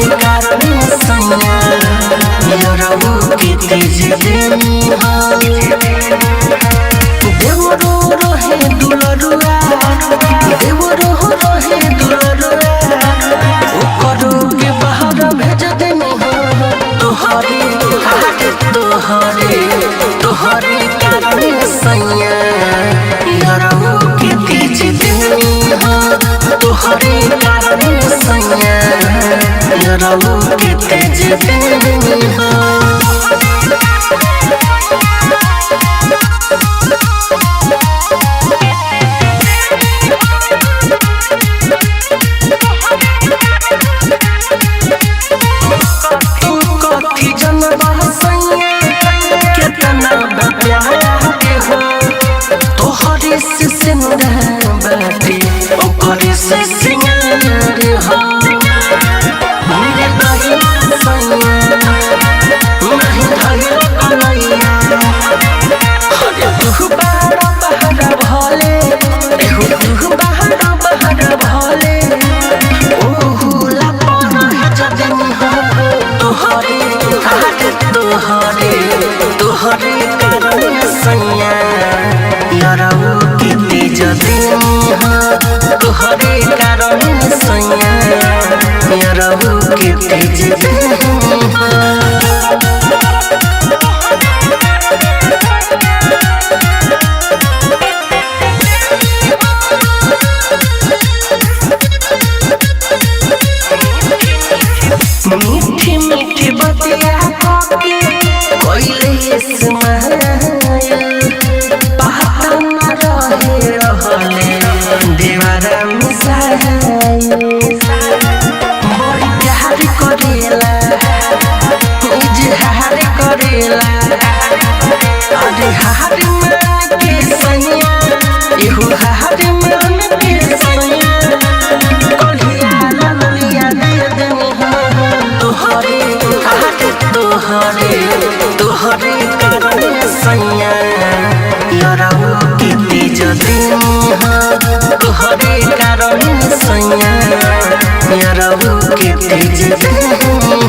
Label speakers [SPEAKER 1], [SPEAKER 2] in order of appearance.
[SPEAKER 1] कारण सैया यरऊ के तेज देनी देवरो रहे दुलरुआ देवरो रहे दुलरुआ ओकरो के बाहर भेज देनी तोहरे कारण सैया यरऊ के तेज देनी तोहरे कारण सैया यरऊ के तेज देनी तोहरे से सिंदूर बाटे ओकरे से सिंगार हो मेरे नहीं सैया नहीं धैर्य कन्हैया अरे तू बहरा भले एहू तू बहरा भले ओहू लापर है जदनी हो तोहरे कारण सैया यरऊ के तेज देनी तोहरे कारण सैया यरऊ के तेज देनी मीठी मीठी बतिया के कोइले स्माइल पहाड़ न रहले देवारा मिसाइल बड़ी प्यार करेला इजहार करेला अरे हार मान के सैया एहू हार मान के सैया कलिया ललिया दे देनी तोहरे कारण सैया यरऊ के तेज देनी तोहरे कारण सैया यरऊ के तेज देनी